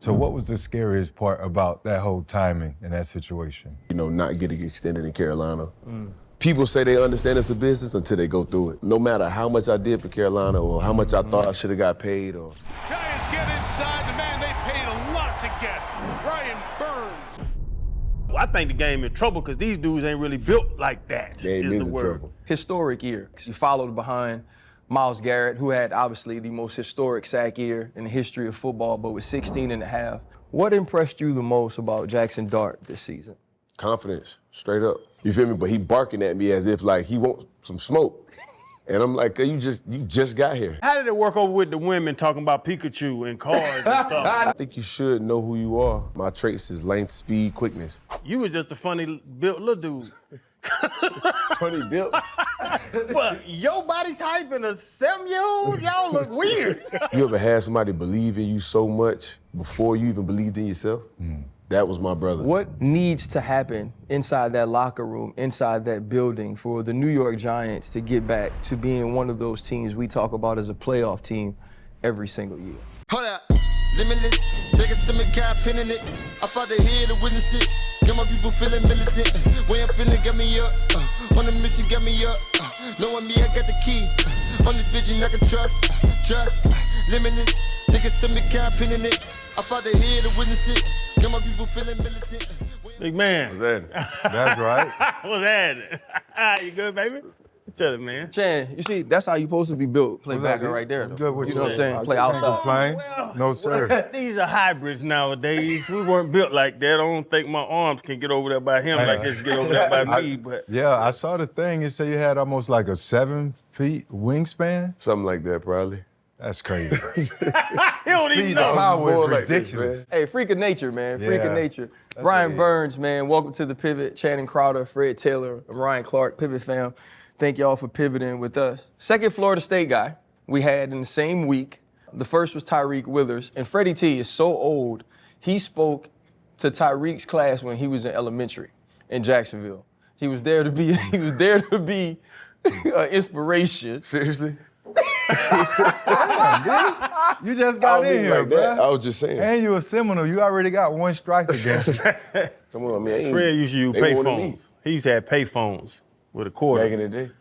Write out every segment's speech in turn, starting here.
So what was the scariest part about that whole timing and that situation? You know, not getting extended in Carolina. People say they understand it's a business until they go through it. No matter how much I did for Carolina or how much I thought I should have got paid or. Giants get inside the man they paid a lot to get, Brian Burns. I think the game in trouble because these dudes ain't really built like that. They ain't is been the in word. trouble. Historic year. You followed behind Myles Garrett, who had obviously the most historic sack year in the history of football, but with 16 and a half. What impressed you the most about Jaxson Dart this season? Confidence, straight up. You feel me? But he barking at me as if like he wants some smoke. And I'm like, you just got here. How did it work over with the women talking about Pikachu and cars and stuff? I think you should know who you are. My traits is length, speed, quickness. You was just a funny built little dude. Funny built. But your body type and a 7-year-old, y'all look weird. You ever had somebody believe in you so much before you even believed in yourself? That was my brother. What needs to happen inside that locker room, inside that building for the New York Giants to get back to being one of those teams we talk about as a playoff team every single year? Hold up, limitless, niggas to me, guy pinning it. I fought the head to witness it. Got my people feeling militant. Way I'm feeling, get me up. On the mission, get me up. Knowing me, I got the key. Only vision I can trust. Trust, limitless, niggas to me, guy pinning it. I fought the head to witness it. Got my people feeling militant. Big man. That's right. What's happening? You good, baby? Tell it, man. Chan, you see, that's how you're supposed to be built. Play What's back up, dude? right there. What's good with You know what I'm saying? I Play can't outside. complain. No, sir. These are hybrids nowadays. We weren't built like that. I don't think my arms can get over there by him like this get over there by me. But Yeah, I saw the thing. It said you had almost like a 7 feet wingspan. Something like that, probably. That's crazy. you don't even Speed know. of power More is like this, ridiculous. Hey, freak of nature, man. Freak of Yeah. nature. That's Brian what it is. Burns, man. Welcome to the Pivot. Channing Crowder, Fred Taylor, and Ryan Clark, Pivot fam. Thank y'all for pivoting with us. Second Florida State guy we had in the same week. The first was Tyreek Withers. And Freddie T is so old, he spoke to Tyreek's class when he was in elementary in Jacksonville. He was there to be inspiration. Seriously? You just I got don't in mean here, like that. I bro. was just saying. And you a Seminole. You already got one strike against you. Come on, man. Fred used to use They pay wanted phones. me. He used to have pay phones with a quarter. Back in the day.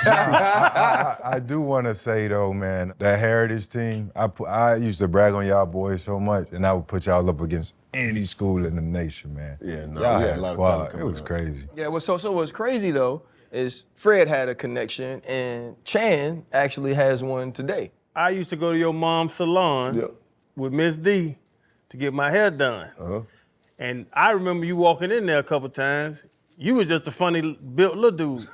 I do want to say, though, man, that Heritage team, I used to brag on y'all boys so much, and I would put y'all up against any school in the nation, man. Yeah, no, y'all we had had a a lot of squad. talent It coming was up. crazy. Yeah, well, so what's crazy though is Fred had a connection and Chan actually has one today. I used to go to your mom's salon Yeah. with Miss D to get my hair done. Uh-huh. And I remember you walking in there a couple times. You was just a funny built little dude.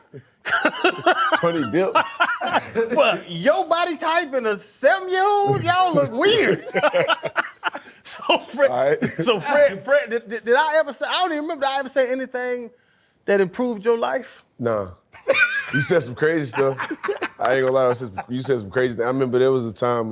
Funny built. But your body type and a 7-year-old, y'all look weird. So Fred, All right. Fred, did I ever say, I don't even remember, did I ever say anything that improved your life? Nah. You said some crazy stuff. I ain't gonna lie, you said some crazy things. I remember there was a time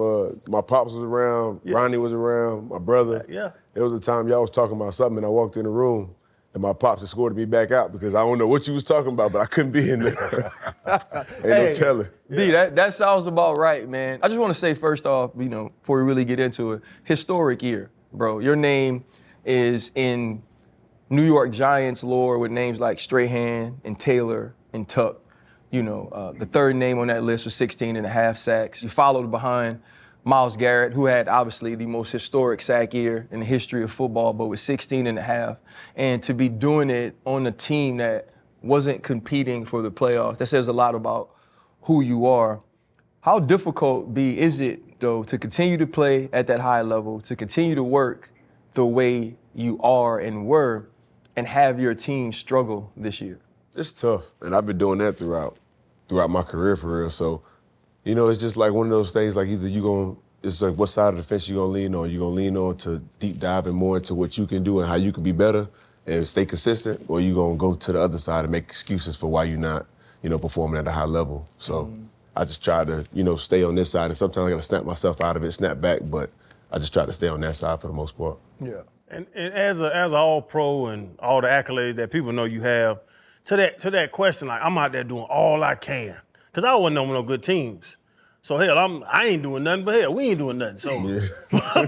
my pops was around, Ronnie was around, my brother. Yeah. There was a time y'all was talking about something and I walked in the room and my pops escorted me back out because I don't know what you was talking about, but I couldn't be in there. Ain't no telling. B, that sounds about right, man. I just want to say first off, before we really get into it, historic year, bro. Your name is in New York Giants lore with names like Strahan and Taylor and Tuck. The third name on that list was 16 and a half sacks. You followed behind Myles Garrett, who had obviously the most historic sack year in the history of football, but with 16 and a half. And to be doing it on a team that wasn't competing for the playoffs, that says a lot about who you are. How difficult, B, is it, though, to continue to play at that high level, to continue to work the way you are and were, and have your team struggle this year? It's tough, and I've been doing that throughout my career for real. So, it's just like one of those things. Like either it's like what side of the fence you gonna lean on? You gonna lean on to deep diving more into what you can do and how you can be better and stay consistent, or you gonna go to the other side and make excuses for why you're not, performing at a high level. So I just try to, stay on this side, and sometimes I gotta snap myself out of it, snap back, but I just try to stay on that side for the most part. Yeah. And as an all-pro and all the accolades that people know you have, to that question, like I'm out there doing all I can, because I wasn't on no good teams. So hell, I ain't doing nothing, but hell, we ain't doing nothing. So,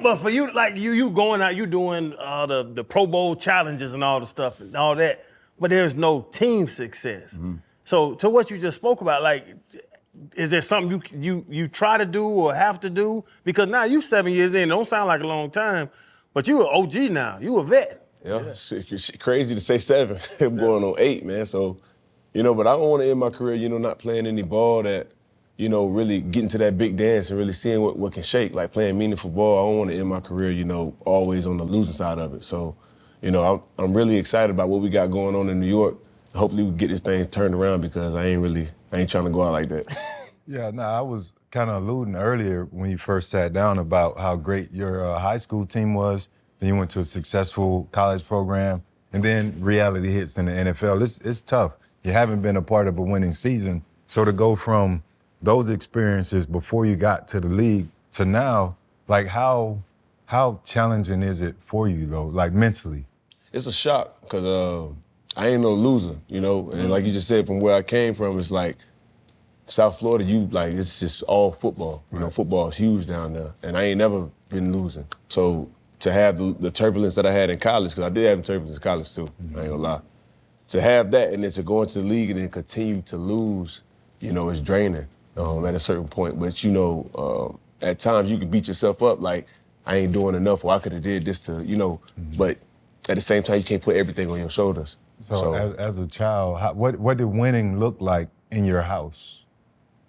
but for you, like you going out, you doing the Pro Bowl challenges and all the stuff and all that, but there's no team success. Mm-hmm. So to what you just spoke about, like, is there something you try to do or have to do? Because now you 7 years in, it don't sound like a long time, but you an OG now, you a vet. Yeah, shit crazy to say 7. I'm going on 8, man. So, but I don't want to end my career, not playing any ball that, really getting to that big dance and really seeing what can shake, like playing meaningful ball. I don't want to end my career, always on the losing side of it. So, I'm really excited about what we got going on in New York. Hopefully we get this thing turned around because I ain't trying to go out like that. Yeah, no, I was kind of alluding earlier when you first sat down about how great your high school team was. Then you went to a successful college program, and then reality hits in the NFL. It's tough. You haven't been a part of a winning season. So to go from those experiences before you got to the league to now, like how challenging is it for you though, like mentally? It's a shock because I ain't no loser, and like you just said, from where I came from, it's like South Florida, it's just all football. Football is huge down there, and I ain't never been losing. So to have the turbulence that I had in college, because I did have turbulence in college too, I ain't gonna lie. To have that and then to go into the league and then continue to lose, it's draining at a certain point. But, at times you can beat yourself up like, I ain't doing enough, or I could have did this to, but at the same time, you can't put everything on your shoulders. So as a child, what did winning look like in your house?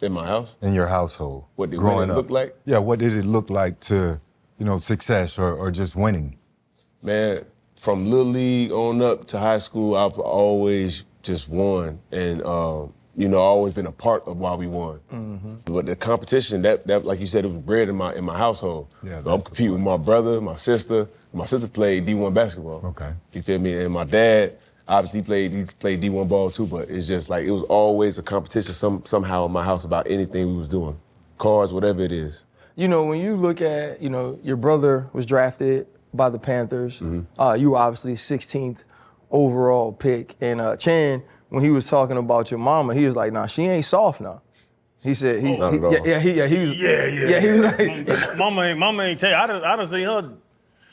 In my house? In your household? What did growing winning up? look like? Yeah, what did it look like to, success or just winning? Man, from Little League on up to high school, I've always just won. And, always been a part of why we won. Mm-hmm. But the competition, that like you said, it was bred in my household. Yeah, so I'm competing with my brother, my sister. My sister played D1 basketball. Okay. You feel me? And my dad, obviously he played D1 ball too, but it's just like, it was always a competition somehow in my house about anything we was doing. Cars, whatever it is. When you look at, your brother was drafted by the Panthers. Mm-hmm. You were obviously 16th overall pick. And Chan, when he was talking about your mama, he was like, nah, she ain't soft now. He said, he was like, Mama ain't tell you. I done seen her.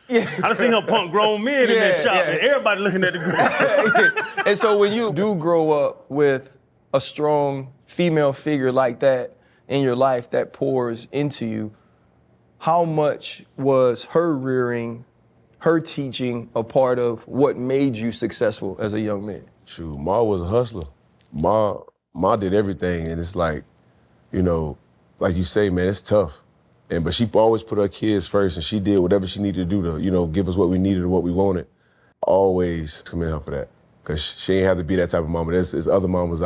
Yeah. I done seen her punk grown men in that shop, and everybody looking at the girl. And so when you do grow up with a strong female figure like that in your life that pours into you, how much was her rearing, her teaching a part of what made you successful as a young man? Shoot, Ma was a hustler. Ma did everything, and it's like, like you say, man, it's tough. But she always put her kids first, and she did whatever she needed to do to, give us what we needed or what we wanted. Always commend her for that, because she ain't have to be that type of mama. There's other mamas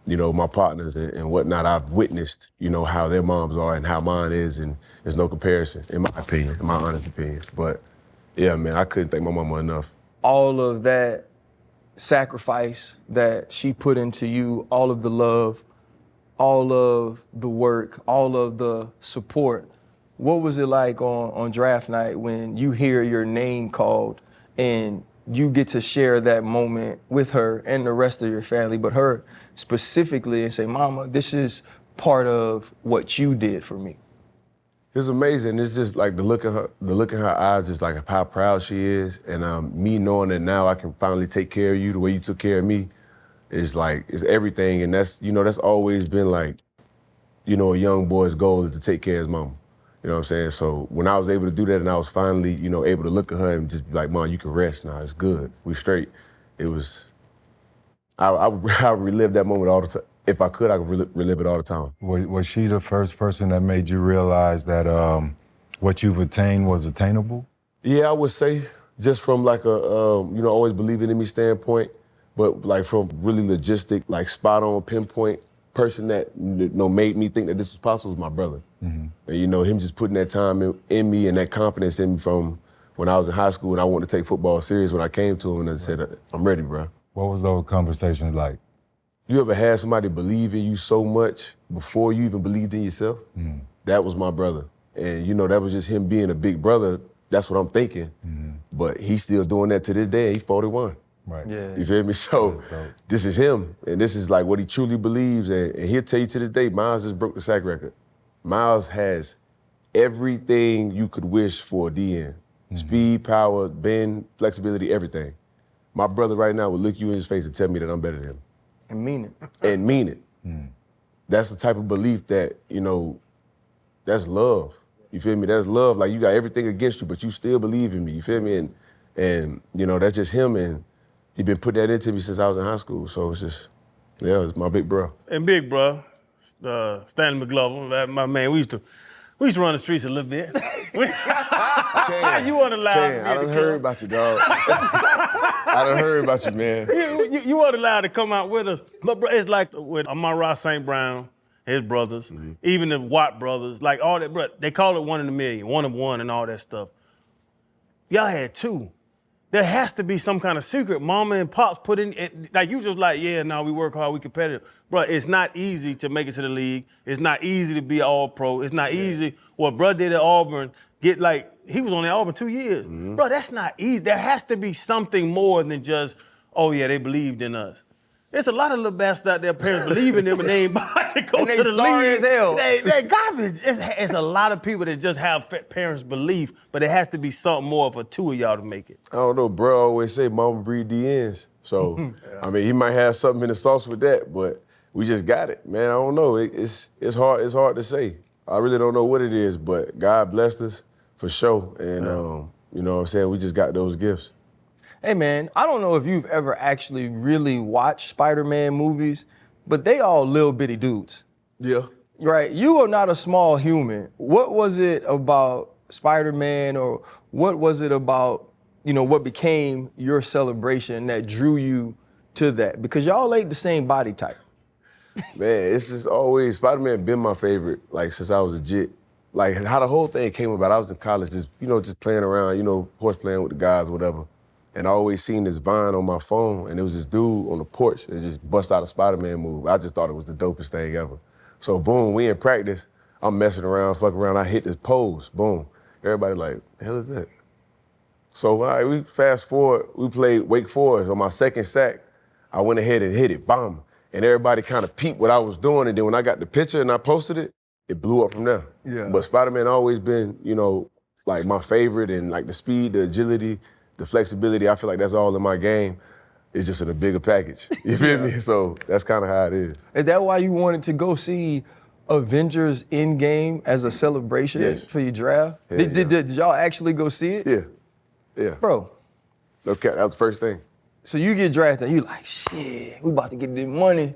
my partners and whatnot, I've witnessed, how their moms are and how mine is, and there's no comparison, in my opinion, in my honest opinion. But yeah, man, I couldn't thank my mama enough. All of that sacrifice that she put into you, all of the love, all of the work, all of the support. What was it like on draft night when you hear your name called and you get to share that moment with her and the rest of your family, but her specifically, and say, Mama, this is part of what you did for me? It's amazing. It's just like the look in her eyes, just like how proud she is, and me knowing that now I can finally take care of you the way you took care of me, is everything. And that's always been like, a young boy's goal is to take care of his mama. You know what I'm saying? So when I was able to do that, and I was finally, able to look at her and just be like, Mom, you can rest now. It's good. We straight. It was. I relive that moment all the time. If I could relive it all the time. Was she the first person that made you realize that what you've attained was attainable? Yeah, I would say, just from like always believing in me standpoint, but like from really logistic, like spot on pinpoint person that made me think that this was possible was my brother. Mm-hmm. And him just putting that time in me and that confidence in me from when I was in high school and I wanted to take football serious. When I came to him and I said, I'm ready, bro. What was those conversations like? You ever had somebody believe in you so much before you even believed in yourself? Mm. That was my brother. And that was just him being a big brother. That's what I'm thinking. Mm-hmm. But he's still doing that to this day. He's 41. Right. Yeah. You feel me? So this is him. And this is like what he truly believes. And he'll tell you to this day, Myles just broke the sack record. Myles has everything you could wish for a DN. Speed, power, bend, flexibility, everything. My brother right now would look you in his face and tell me that I'm better than him. And mean it. And mean it. That's the type of belief that, that's love. You feel me? That's love. Like, you got everything against you, but you still believe in me. You feel me? And that's just him. And he been putting that into me since I was in high school. So it's just, it's my big bro. And big bro, Stanley McLovin, my man, we used to run the streets a little bit. Chan, You weren't allowed to be I in done the heard club. about you, dog. I done heard about you, man. You weren't allowed to come out with us. But bro, it's like with Amon-Ra St. Brown, his brothers, even the Watt brothers, like all that, bro, they call it 1 in a million, 1 of 1 and all that stuff. Y'all had 2. There has to be some kind of secret mama and pops put in, like you just like, we work hard, we competitive. Bro, it's not easy to make it to the league. It's not easy to be all pro. It's not easy. What bro did at Auburn, he was on at Auburn 2 years. Bro, that's not easy. There has to be something more than just, they believed in us. There's a lot of little bastards out there, parents believe in them and they ain't about to go And to they the sorry league. as hell. They garbage. It's a lot of people that just have parents' belief, but it has to be something more for 2 of y'all to make it. I don't know, bro always say mama breed DNs. So, I mean, he might have something in the sauce with that, but we just got it, man. I don't know. It's hard to say. I really don't know what it is, but God blessed us for sure. And, you know what I'm saying? We just got those gifts. Hey, man, I don't know if you've ever actually really watched Spider-Man movies, but they all little bitty dudes. Yeah. Right? You are not a small human. What was it about Spider-Man, or what was it about, what became your celebration that drew you to that? Because y'all ain't the same body type. Man, it's just always, Spider-Man been my favorite, since I was a jit. How the whole thing came about, I was in college, just playing around, horse playing with the guys, whatever. And I always seen this Vine on my phone, and it was this dude on the porch that just bust out a Spider-Man move. I just thought it was the dopest thing ever. So boom, we in practice, I'm messing around, fucking around, I hit this pose, boom. Everybody like, the hell is that? So all right, we fast forward, we played Wake Forest. On my second sack, I went ahead and hit it, bam. And everybody kind of peeped what I was doing, and then when I got the picture and I posted it, it blew up from there. Yeah. But Spider-Man always been, my favorite, and the speed, the agility, the flexibility, I feel like that's all in my game. It's just in a bigger package. You feel me? So that's kind of how it is. Is that why you wanted to go see Avengers Endgame as a celebration for your draft? Hell Did y'all actually go see it? Yeah. Bro, Okay, that was the first thing. so you get drafted, you like, shit, we about to get this money.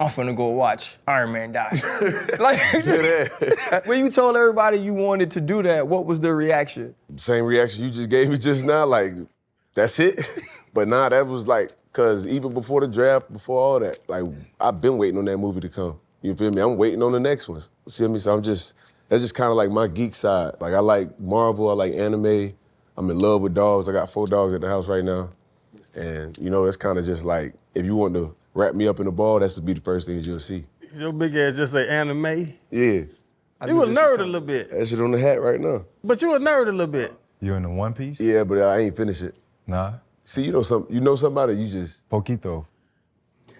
I'm finna go watch Iron Man die. When you told everybody you wanted to do that, what was the reaction? Same reaction you just gave me just now, that's it? But nah, that was cause even before the draft, before all that, I've been waiting on that movie to come. You feel me? I'm waiting on the next one. You see me? So that's just kind of my geek side. I like Marvel, I like anime. I'm in love with dogs. I got 4 dogs at the house right now. And that's kind of just if you want to wrap me up in a ball, that's to be the first things you'll see. Your big ass just say anime. Yeah. You a nerd a little bit. That shit on the hat right now. But you a nerd a little bit. You in the One Piece? Yeah, but I ain't finished it. Nah. See, you know somebody, you just... Poquito.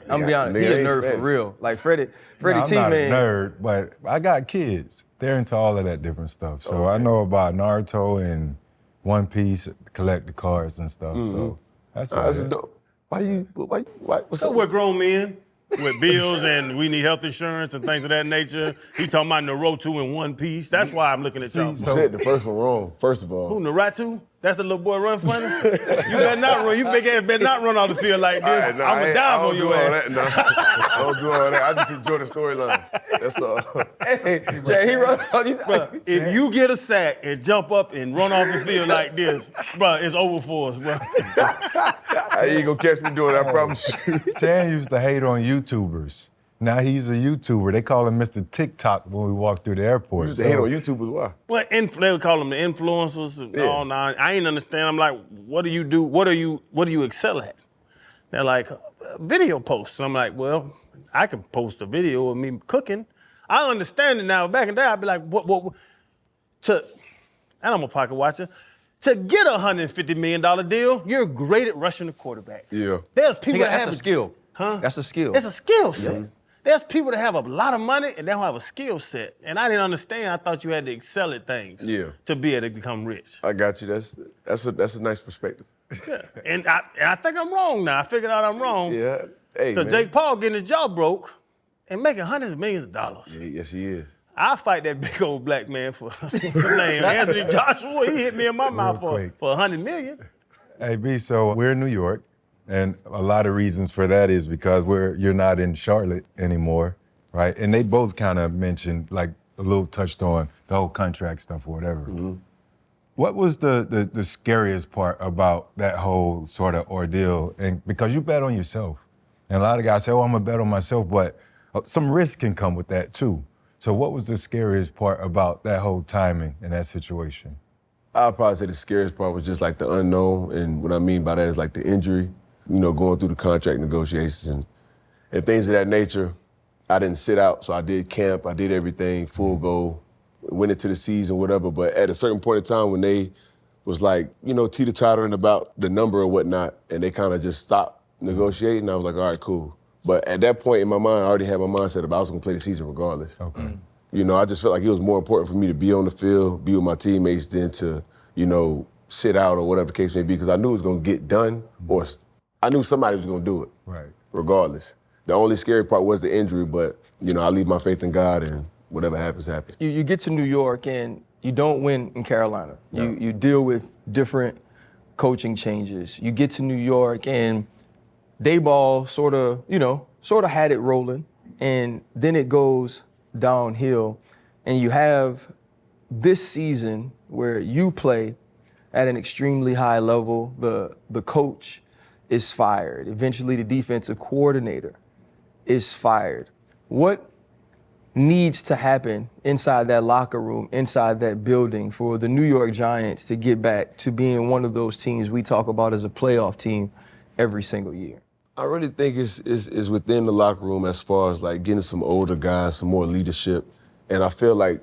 I'm gonna be honest, he nigga a ain't nerd for Spanish. real. Freddie Nah, T, I'm not man. a nerd, but I got kids. They're into all of that different stuff. So I know about Naruto and One Piece, collect the cards and stuff. So that's about That's it. dope. Why, what's So up? we're grown men with bills and we need health insurance and things of that nature. He talking about Naruto in One Piece. That's why I'm looking at y'all. You said the first one wrong, first of all. Who, Naruto? That's the little boy run funny? You better not run. You big ass better not run off the field like this. All right, nah, I'm going to dive on your ass. I don't do all that. I just enjoy the storyline. That's all. Hey, Jay, he run. Bruh, if you get a sack and jump up and run off the field like this, bro, it's over for us, bro. I ain't gonna catch me doing it, I promise you. Chan used to hate on YouTubers. Now he's a YouTuber. They call him Mr. TikTok when we walk through the airport. You used to hate on YouTubers, why? Well, they would call them the influencers. And all. Nah, I ain't understand. I'm like, what do you do? What do you excel at? They're like, video posts. And I'm like, well, I can post a video of me cooking. I understand it now. Back in the day, I'd be like, and I'm a pocket watcher. To get a $150 million deal, you're great at rushing the quarterback. Yeah. There's people that That's have a skill. Huh? That's a skill. It's a skill set. There's people that have a lot of money and they don't have a skill set. And I didn't understand. I thought you had to excel at things to be able to become rich. I got you. That's a nice perspective. Yeah. And I think I'm wrong now. I figured out I'm wrong. Yeah. Hey, Because Jake Paul getting his jaw broke and making hundreds of millions of dollars. Yeah, yes, he is. I'll fight that big old black man for his name. Anthony Joshua, he hit me in my mouth for $100 million. Hey, B, so we're in New York, and a lot of reasons for that is because you're not in Charlotte anymore, right? And they both kind of mentioned, like, a little touched on the whole contract stuff or whatever. Mm-hmm. What was the scariest part about that whole sort of ordeal? And because you bet on yourself. And a lot of guys say, oh, I'm going to bet on myself, but some risk can come with that too. So what was the scariest part about that whole timing in that situation? I'd probably say the scariest part was just like the unknown. And what I mean by that is like the injury, going through the contract negotiations and things of that nature. I didn't sit out, so I did camp, I did everything, full go, went into the season, whatever. But at a certain point in time when they was like, teeter-tottering about the number or whatnot, and they kind of just stopped negotiating, I was like, all right, cool. But at that point in my mind, I already had my mindset about I was gonna play the season regardless. Okay. I just felt like it was more important for me to be on the field, be with my teammates than to, sit out or whatever the case may be, because I knew it was gonna get done, or I knew somebody was gonna do it, Right. regardless. The only scary part was the injury, but, I leave my faith in God and whatever happens, happens. You get to New York and you don't win in Carolina. No. You deal with different coaching changes. You get to New York and Dayball sort of had it rolling, and then it goes downhill, and you have this season where you play at an extremely high level. The coach is fired. Eventually, the defensive coordinator is fired. What needs to happen inside that locker room, inside that building, for the New York Giants to get back to being one of those teams we talk about as a playoff team every single year? I really think it's within the locker room as far as like getting some older guys, some more leadership. And I feel like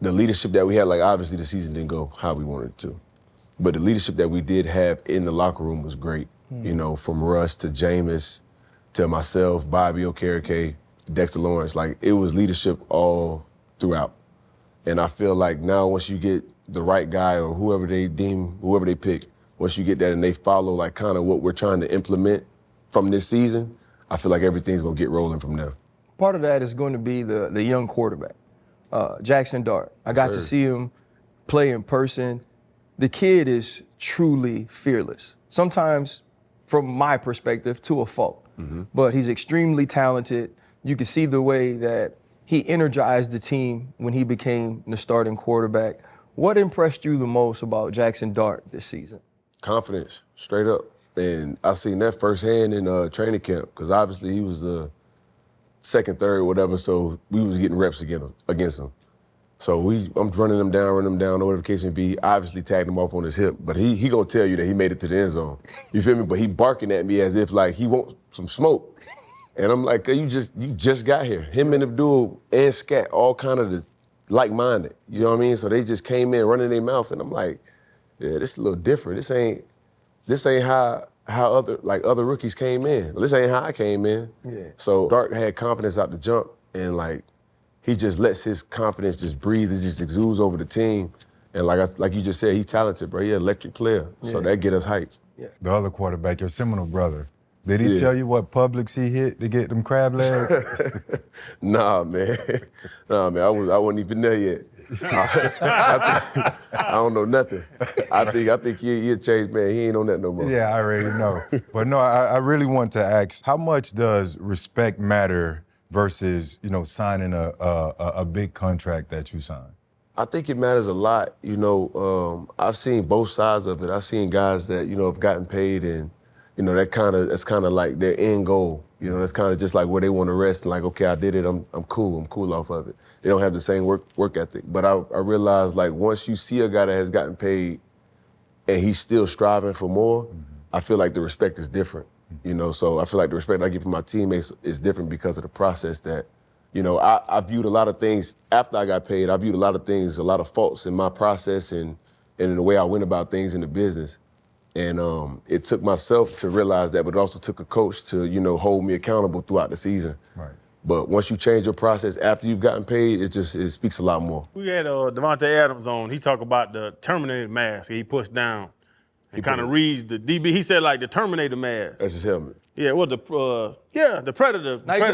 the leadership that we had, like obviously the season didn't go how we wanted it to. But the leadership that we did have in the locker room was great. From Russ to Jameis to myself, Bobby Okereke, Dexter Lawrence, like it was leadership all throughout. And I feel like now once you get the right guy or whoever they pick, once you get that and they follow like kind of what we're trying to implement from this season, I feel like everything's gonna get rolling from there. Part of that is going to be the young quarterback, Jaxson Dart. I got to see him play in person. The kid is truly fearless. Sometimes, from my perspective, to a fault. But he's extremely talented. You can see the way that he energized the team when he became the starting quarterback. What impressed you the most about Jaxson Dart this season? Confidence, straight up. And I seen that firsthand in training camp, because obviously he was the second, third, whatever, so we was getting reps against him. So I'm running him down, whatever the case may be. Obviously tagged him off on his hip, but he gonna tell you that he made it to the end zone. You feel me? But he barking at me as if like he wants some smoke. And I'm like, you just got here. Him and Abdul and Scat, all kind of like-minded. You know what I mean? So they just came in running their mouth, and I'm like, yeah, this is a little different. This ain't how other rookies came in. This ain't how I came in. Yeah. So Dart had confidence out the jump, and like he just lets his confidence just breathe. It just exudes over the team. And like you just said, he's talented, bro. He's an electric player. Yeah. So that get us hyped. Yeah. The other quarterback, your Seminole brother, did he tell you what Publix he hit to get them crab legs? Nah, man. I wasn't even there yet. I don't know nothing. I think he a changed man. He ain't on that no more. Yeah, I already know. But no, I really want to ask, how much does respect matter versus, signing a big contract that you sign? I think it matters a lot. I've seen both sides of it. I've seen guys that, have gotten paid and, that's kind of like their end goal. That's kind of just like where they want to rest and like, okay, I did it, I'm cool off of it. They don't have the same work ethic. But I realized like once you see a guy that has gotten paid and he's still striving for more, I feel like the respect is different. So I feel like the respect I get from my teammates is different because of the process that, I viewed a lot of things after I got paid. I viewed a lot of faults in my process and in the way I went about things in the business. And it took myself to realize that, but it also took a coach to, hold me accountable throughout the season. Right. But once you change your process after you've gotten paid, it speaks a lot more. We had Devontae Adams on. He talked about the Terminator mask he pushed down and kind of reads the DB. He said like the Terminator mask. That's his helmet. Yeah, well, the Predator.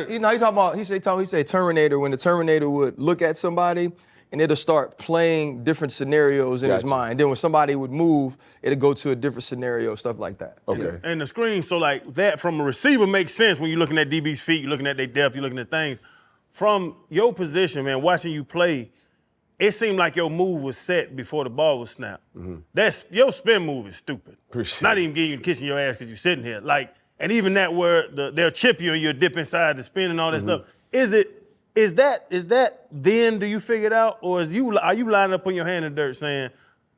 He talking about. He said Terminator, when the Terminator would look at somebody and it'll start playing different scenarios in his mind. Then when somebody would move, it'll go to a different scenario, stuff like that. Okay. And the screen, so like that from a receiver makes sense when you're looking at DB's feet, you're looking at their depth, you're looking at things. From your position, man, watching you play, it seemed like your move was set before the ball was snapped. That's your spin move is stupid. Appreciate Not it. even getting you kissing your ass because you're sitting here. Like, and even that where they'll chip you and you'll dip inside the spin and all that stuff. Is that then do you figure it out? Or are you lining up on your hand in the dirt saying,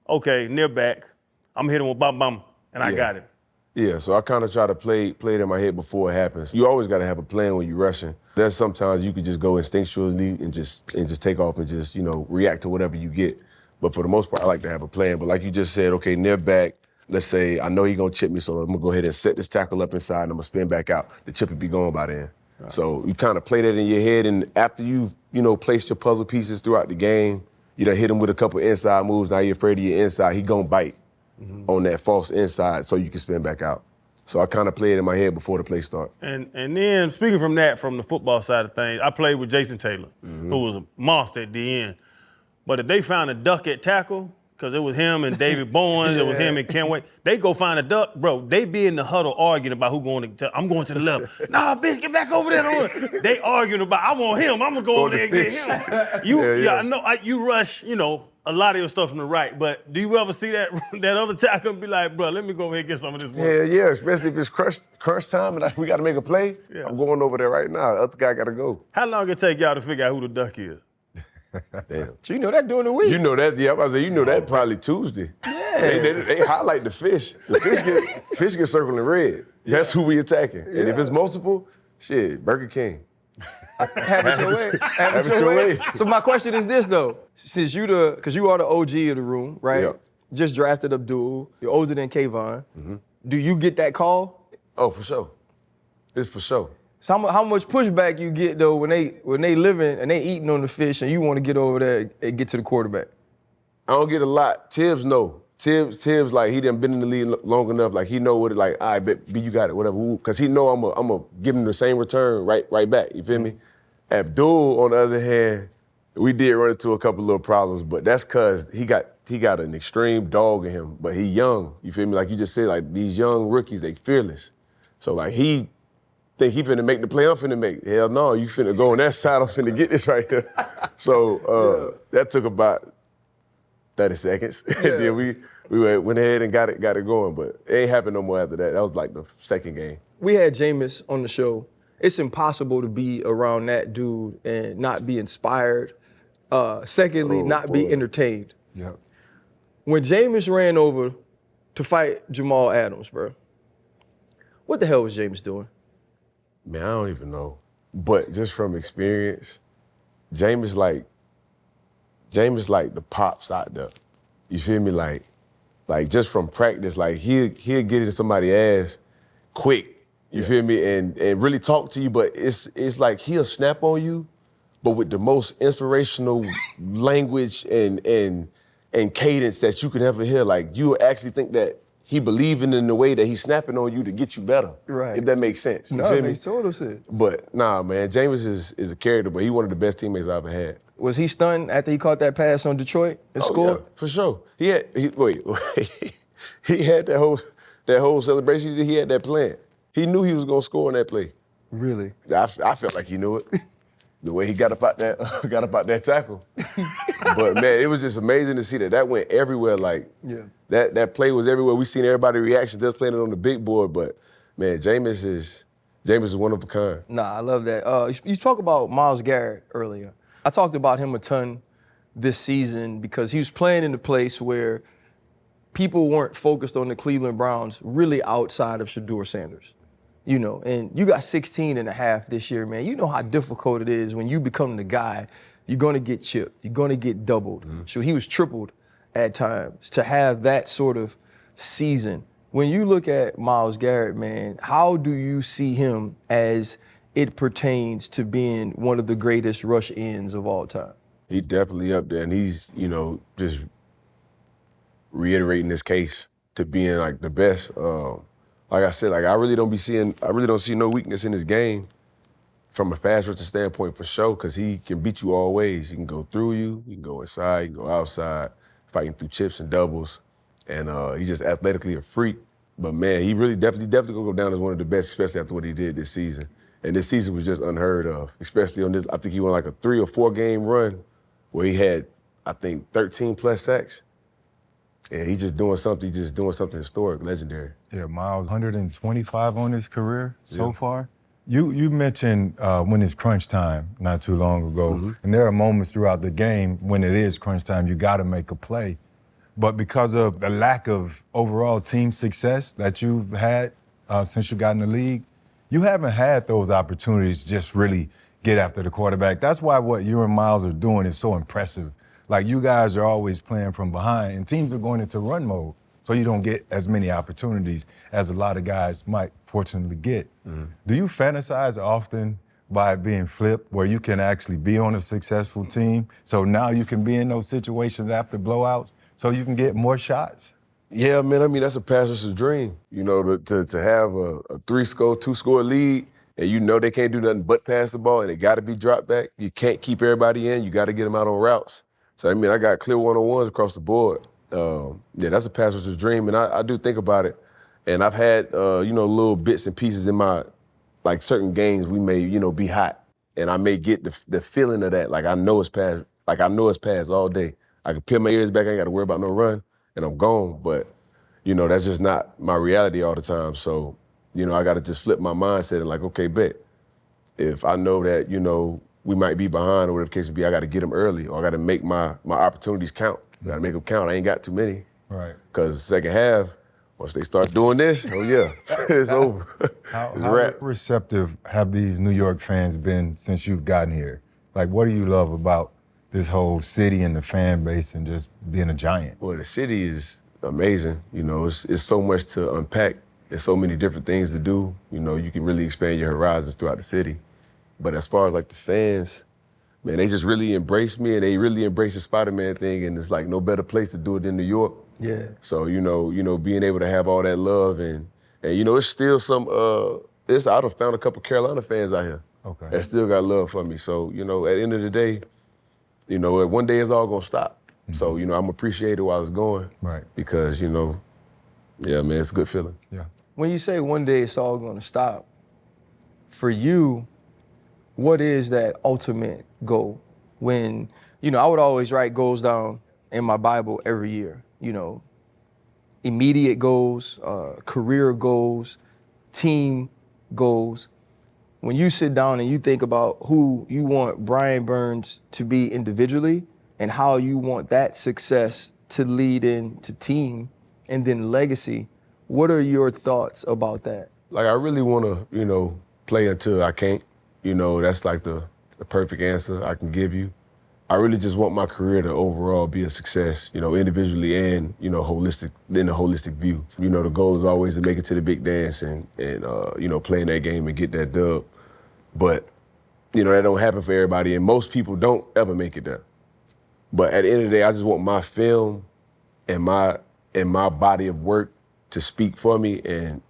okay, near back, I'm hitting with bum bum and I got it. Yeah, so I kind of try to play it in my head before it happens. You always got to have a plan when you're rushing. There's sometimes you could just go instinctually and just take off and just, react to whatever you get. But for the most part, I like to have a plan. But like you just said, okay, near back, let's say I know he's going to chip me, so I'm going to go ahead and set this tackle up inside and I'm going to spin back out. The chip will be gone by then. Right. So you kind of play that in your head, and after you've, placed your puzzle pieces throughout the game, you done hit him with a couple inside moves, now you're afraid of your inside, he going to bite on that false inside so you can spin back out. So I kind of play it in my head before the play start. And then speaking from the football side of things, I played with Jason Taylor, who was a monster at the end. But if they found a duck at tackle, because it was him and David Bowens, it was him and Ken Wade, they go find a duck, bro. They be in the huddle arguing about who going to, I'm going to the left. Nah, bitch, get back over there. They arguing about, I want him, I'm going to go over there and get him. I know you rush, a lot of your stuff from the right, but do you ever see that other tackle and be like, bro, let me go over here and get some of this work? Yeah, especially if it's crunch time and we got to make a play. Yeah. I'm going over there right now. The other guy got to go. How long it take y'all to figure out who the duck is? Damn. So you know that during the week. You know that, yeah. I was saying, that probably Tuesday. Yeah. They highlight the fish. The fish get circled in red. Yeah. That's who we attacking. Yeah. And if it's multiple, shit, Burger King. Have it your way. So my question is this though, since because you are the OG of the room, right? Yep. Just drafted Abdul. You're older than Kayvon. Do you get that call? Oh, for sure. It's for sure. So how much pushback you get though when they living and they eating on the fish and you want to get over there and get to the quarterback? I don't get a lot. Tibbs know. Tibbs like he done been in the league long enough. Like he know what it like. All right, bet B, you got it, whatever. Because he know I'm a give him the same return right back. You feel me? Abdul, on the other hand, we did run into a couple little problems, but that's because he got an extreme dog in him. But he young. You feel me? Like you just said, like these young rookies, they fearless. So like he think he finna make the play I'm finna make. Hell no, you finna go on that side, I'm finna get this right here. So that took about 30 seconds. Yeah. And then we went ahead and got it going, but it ain't happened no more after that. That was like the second game. We had Jameis on the show. It's impossible to be around that dude and not be inspired. Secondly, not be entertained. Yeah. When Jameis ran over to fight Jamal Adams, bro, what the hell was Jameis doing? Man, I don't even know. But just from experience, Jameis like the pops out there. You feel me? Like just from practice, like he'll get into somebody's ass quick. You feel me? And really talk to you, but it's like he'll snap on you, but with the most inspirational language and cadence that you could ever hear. Like you actually think that he believing in the way that he's snapping on you to get you better. Right. If that makes sense. You no, feel it me? makes total sense. But nah, man, Jameis is a character, but he one of the best teammates I ever had. Was he stunned after he caught that pass on Detroit and scored? Yeah, for sure. He had that whole celebration. He had that plan. He knew he was gonna score on that play. Really? I felt like he knew it. The way he got up out that tackle. But man, it was just amazing to see that went everywhere. Like that play was everywhere. We seen everybody's reactions. They're playing it on the big board, but man, Jameis is one of a kind. Nah, I love that. You talked about Myles Garrett earlier. I talked about him a ton this season because he was playing in a place where people weren't focused on the Cleveland Browns really outside of Shedeur Sanders. And you got 16 and a half this year, man. You know how difficult it is when you become the guy. You're going to get chipped. You're going to get doubled. So he was tripled at times. To have that sort of season. When you look at Myles Garrett, man, how do you see him as it pertains to being one of the greatest rush ends of all time? He definitely up there, and he's, just reiterating his case to being like the best. Like I said, like I really don't see no weakness in his game from a pass rushing standpoint for sure, because he can beat you all ways. He can go through you, he can go inside, he can go outside, fighting through chips and doubles, and he's just athletically a freak. But man, he really definitely gonna go down as one of the best, especially after what he did this season. And this season was just unheard of, especially on this. I think he won like a 3 or 4 game run where he had, I think, 13 plus sacks. And he's just doing something historic, legendary. Yeah, Myles, 125 on his career so far. You mentioned when it's crunch time not too long ago, and there are moments throughout the game when it is crunch time, you got to make a play. But because of the lack of overall team success that you've had since you got in the league, you haven't had those opportunities to just really get after the quarterback. That's why what you and Myles are doing is so impressive. Like, you guys are always playing from behind, and teams are going into run mode, so you don't get as many opportunities as a lot of guys might fortunately get. Do you fantasize often by being flipped, where you can actually be on a successful team, so now you can be in those situations after blowouts, so you can get more shots? Yeah, man, I mean, that's a pass rusher's dream, to have a 2-score lead, and they can't do nothing but pass the ball, and it got to be dropped back. You can't keep everybody in. You got to get them out on routes. So, I mean, I got clear one-on-ones across the board. That's a pass rusher's dream, and I do think about it. And I've had, little bits and pieces in my, like, certain games we may, be hot, and I may get the feeling of that. Like, I know it's pass all day. I can peel my ears back. I ain't got to worry about no run, and I'm gone. But, that's just not my reality all the time. So, I got to just flip my mindset and like, okay, bet. If I know that, we might be behind or whatever the case may be, I got to get them early, or I got to make my opportunities count. I got to make them count. I ain't got too many. Right. Because second half, once they start doing this, oh yeah, it's over. How wrap. receptive have these New York fans been since you've gotten here? Like, what do you love about this whole city and the fan base and just being a Giant? Well, the city is amazing. It's so much to unpack. There's so many different things to do. You can really expand your horizons throughout the city. But as far as like the fans, man, they just really embrace me, and they really embrace the Spider-Man thing, and it's like no better place to do it than New York. Yeah. So, being able to have all that love and it's still some, I done found a couple Carolina fans out here. Okay. That still got love for me. So, at the end of the day, one day it's all gonna stop. So, I'm appreciated while it's going. Right. Because, yeah, man, it's a good feeling. Yeah. When you say one day it's all going to stop, for you, what is that ultimate goal? When, I would always write goals down in my Bible every year, immediate goals, career goals, team goals. When you sit down and you think about who you want Brian Burns to be individually and how you want that success to lead into team and then legacy, what are your thoughts about that? Like, I really want to, play until I can't. That's like the perfect answer I can give you. I really just want my career to overall be a success, individually and, holistic, in a holistic view. The goal is always to make it to the big dance and play in that game and get that dub. But, that don't happen for everybody, and most people don't ever make it there. But at the end of the day, I just want my film and my body of work to speak for me and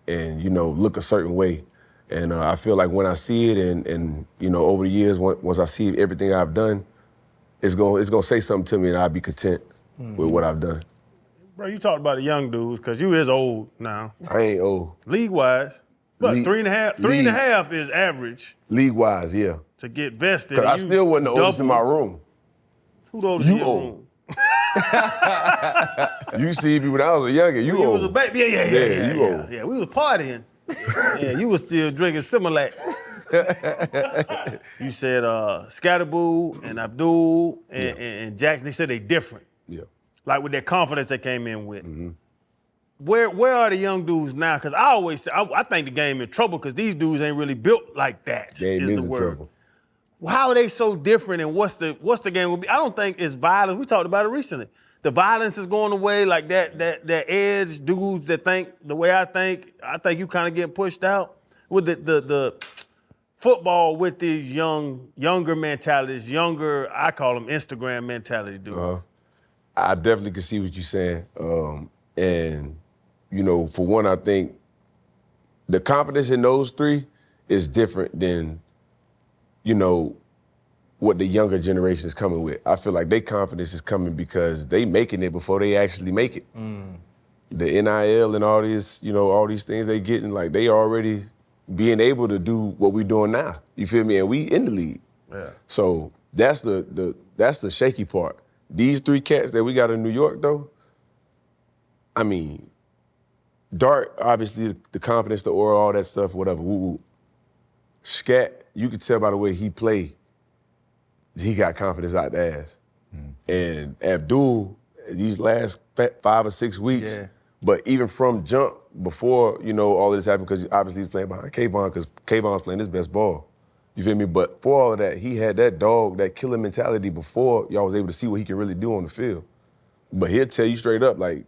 look a certain way. And I feel like when I see it and over the years, once I see everything I've done, it's gonna say something to me, and I'll be content with what I've done. Bro, you talked about the young dudes, because you is old now. I ain't old. League-wise, but League- 3.5 3.5 is average League-wise, yeah. to get vested. Because I still wasn't the oldest in my room. Who the oldest in You your old. room? You see me when I was a youngin', you You old. was a baby. Yeah, you old. Yeah, we was partying. Yeah, you was still drinking Similac. You said Scatterboo and Abdul and Jackson, they said they different. Yeah. Like with that confidence they came in with. Where are the young dudes now? Because I always say, I think the game in trouble because these dudes ain't really built like that. Game is is the in word. trouble. How are they so different, and what's the game will be? I don't think it's violence. We talked about it recently. The violence is going away, like that edge dudes that think the way I think you kind of getting pushed out with the football with these younger mentalities, I call them Instagram mentality dudes. I definitely can see what you're saying. And, you know, for one, I think the confidence in those three is different than, you know, what the younger generation is coming with. I feel like their confidence is coming because they making it before they actually make it. The NIL and all these, you know, all these things they getting, like they already being able to do what we doing now. You feel me? And we in the league. Yeah. So that's the shaky part. These three cats that we got in New York though, I mean, Dart, obviously the confidence, the aura, all that stuff, whatever, woo-woo. Scat, you can tell by the way he played, he got confidence out the ass. And Abdul, these last 5 or 6 weeks, but even from jump, before, you know, all of this happened, because obviously he's playing behind Kayvon, because Kayvon's playing his best ball. You feel me? But for all of that, he had that dog, that killer mentality before y'all was able to see what he can really do on the field. But he'll tell you straight up, like,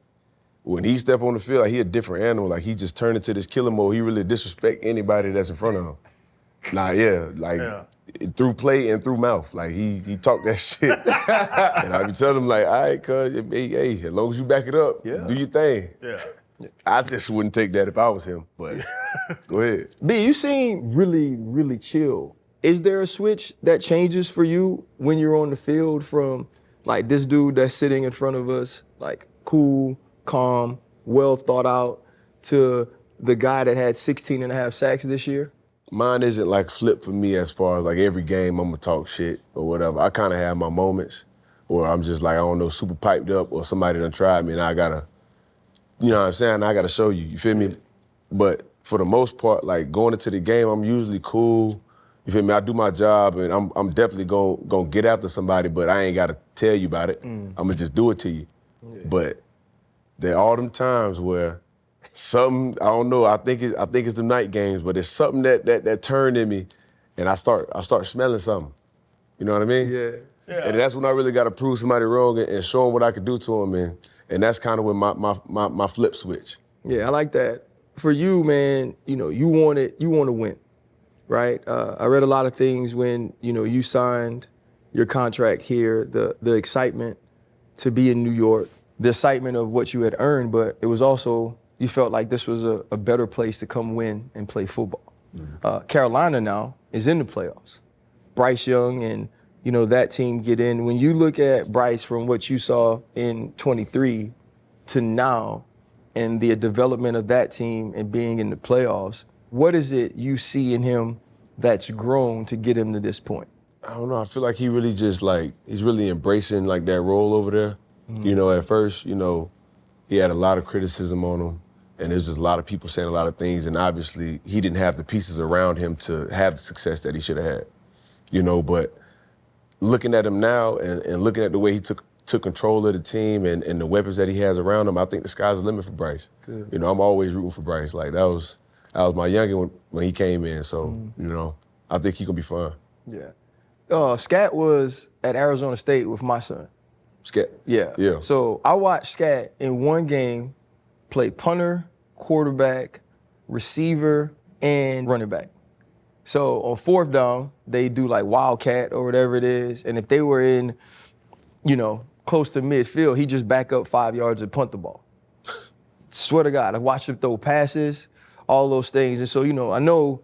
when he step on the field, like, he a different animal. Like, he just turned into this killer mode. He really disrespect anybody that's in front of him. Through play and through mouth. Like, he talk that shit. And I be telling him, like, all right, cuz, hey, as long as you back it up, do your thing. Yeah. I just wouldn't take that if I was him, but go ahead. B, you seem really, really chill. Is there a switch that changes for you when you're on the field from, like, this dude that's sitting in front of us, like, cool, calm, well thought out, to the guy that had 16 and a half sacks this year? Mine isn't like flip for me as far as like every game I'm gonna talk shit or whatever. I kind of have my moments where I'm just like, I don't know, super piped up, or somebody done tried me and I gotta, you know what I'm saying, I gotta show you, you feel me? But for the most part, like going into the game, I'm usually cool. You feel me? I do my job and I'm definitely gonna get after somebody, but I ain't gotta tell you about it. I'm gonna just do it to you. But there are all them times where something, I don't know, I think it's the night games, but it's something that turned in me and I start smelling something. You know what I mean? Yeah. And that's when I really gotta prove somebody wrong and show them what I can do to them, and that's kind of when my flip switch. Yeah, I like that. For you, man, you know, you want to win, right? I read a lot of things when, you know, you signed your contract here, the excitement to be in New York, the excitement of what you had earned, but it was also, you felt like this was a better place to come win and play football. Carolina now is in the playoffs. Bryce Young and, you know, that team get in. When you look at Bryce from what you saw in 23 to now and the development of that team and being in the playoffs, what is it you see in him that's grown to get him to this point? I don't know, I feel like he really just like, he's really embracing like that role over there. You know, at first, you know, he had a lot of criticism on him. And there's just a lot of people saying a lot of things, and obviously he didn't have the pieces around him to have the success that he should have had, you know. But looking at him now and looking at the way he took control of the team and the weapons that he has around him, I think the sky's the limit for Bryce. Good. You know, I'm always rooting for Bryce. Like that was my youngin' when he came in, so you know, I think he gonna be fine. Yeah. Scat was at Arizona State with my son. Scat. Yeah. So I watched Scat in one game play punter, quarterback, receiver, and running back. So on fourth down, they do like wildcat or whatever it is. And if they were in, you know, close to midfield, he just back up 5 yards and punt the ball. Swear to God, I watched him throw passes, all those things. And so, you know, I know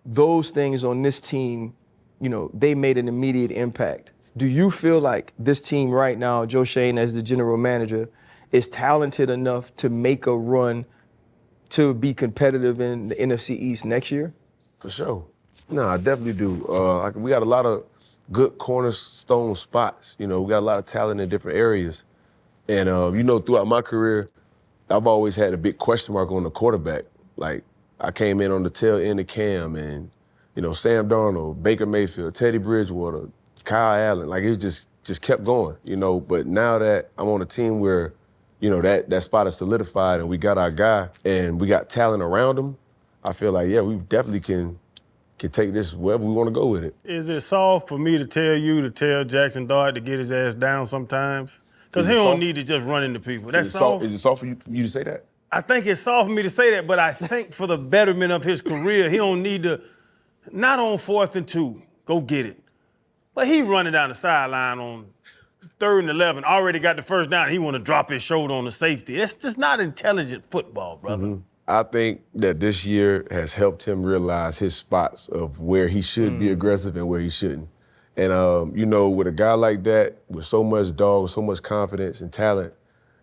those things on this team, you know, they made an immediate impact. Do you feel like this team right now, Joe Schoen as the general manager, is talented enough to make a run to be competitive in the NFC East next year? For sure. No, I definitely do. We got a lot of good cornerstone spots. You know, we got a lot of talent in different areas. And, you know, throughout my career, I've always had a big question mark on the quarterback. Like, I came in on the tail end of Cam and, you know, Sam Darnold, Baker Mayfield, Teddy Bridgewater, Kyle Allen. Like, it just kept going, you know. But now that I'm on a team where, you know, that spot is solidified and we got our guy and we got talent around him, I feel like, yeah, we definitely can take this wherever we want to go with it. Is it soft for me to tell Jaxson Dart to get his ass down sometimes? Because he don't need to just run into people. That's soft. Is it soft for you to say that? I think it's soft for me to say that, but I think for the betterment of his career, he don't need to not on 4th and 2, go get it. But he running down the sideline on 3rd and 11, already got the first down. He want to drop his shoulder on the safety. That's just not intelligent football, brother. Mm-hmm. I think that this year has helped him realize his spots of where he should be aggressive and where he shouldn't. And, you know, with a guy like that, with so much dog, so much confidence and talent,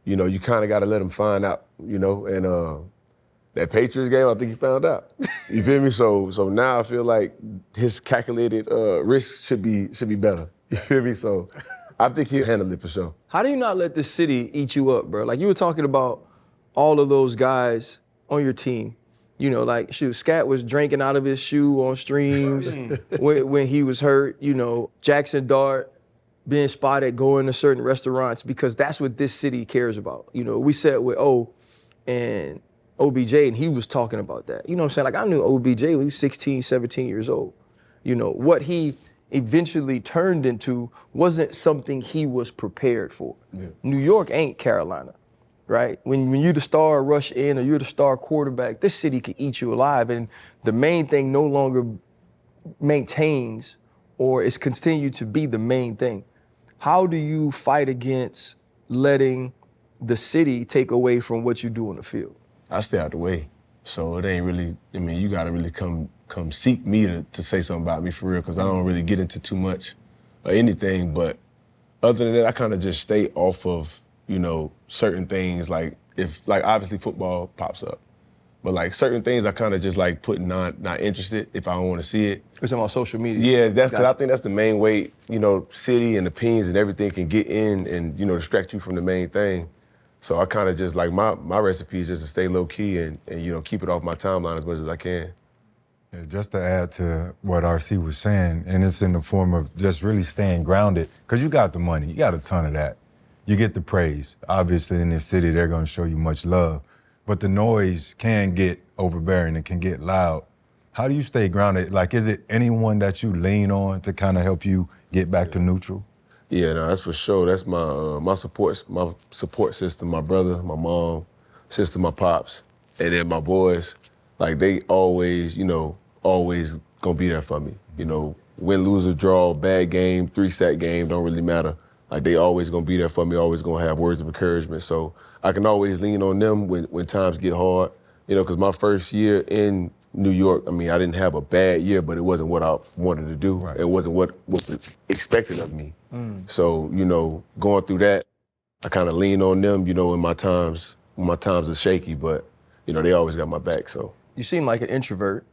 you know, you kind of got to let him find out, you know. And that Patriots game, I think he found out. You feel me? So now I feel like his calculated risk should be better. You feel me? So I think he'll handle it for sure. How do you not let this city eat you up, bro? Like, you were talking about all of those guys on your team. You know, like, shoot, Scat was drinking out of his shoe on streams when he was hurt. You know, Jaxson Dart being spotted going to certain restaurants because that's what this city cares about. You know, we sat with O and OBJ, and he was talking about that. You know what I'm saying? Like, I knew OBJ when he was 16, 17 years old. You know, what he eventually turned into wasn't something he was prepared for. Yeah. New York ain't Carolina. Right? When you're the star rush in or you're the star quarterback, this city could eat you alive. And the main thing no longer maintains or is continued to be the main thing. How do you fight against letting the city take away from what you do on the field? I stay out the way. So it ain't really, I mean, you gotta really come seek me to say something about me for real, because I don't really get into too much or anything. But other than that, I kind of just stay off of, you know, certain things, like if, like, obviously football pops up, but like certain things I kind of just like put not interested if I don't want to see it. You're talking about social media? Yeah, that's because I think that's the main way, you know, city and opinions and everything can get in and, you know, distract you from the main thing. So I kind of just like, my recipe is just to stay low key and, you know, keep it off my timeline as much as I can. Yeah, just to add to what RC was saying, and it's in the form of just really staying grounded, because you got the money, you got a ton of that. You get the praise. Obviously, in this city, they're going to show you much love. But the noise can get overbearing. It can get loud. How do you stay grounded? Like, is it anyone that you lean on to kind of help you get back to neutral? Yeah, no, that's for sure. That's my support system, my brother, my mom, sister, my pops, and then my boys. Like, they always, you know, always going to be there for me. You know, win, lose, or draw, bad game, 3-sack game, don't really matter. Like, they always gonna be there for me, always gonna have words of encouragement. So I can always lean on them when times get hard. You know, because my first year in New York, I mean, I didn't have a bad year, but it wasn't what I wanted to do. Right. It wasn't what was expected of me. So, you know, going through that, I kind of lean on them, you know, when my times are shaky, but, you know, they always got my back, so. You seem like an introvert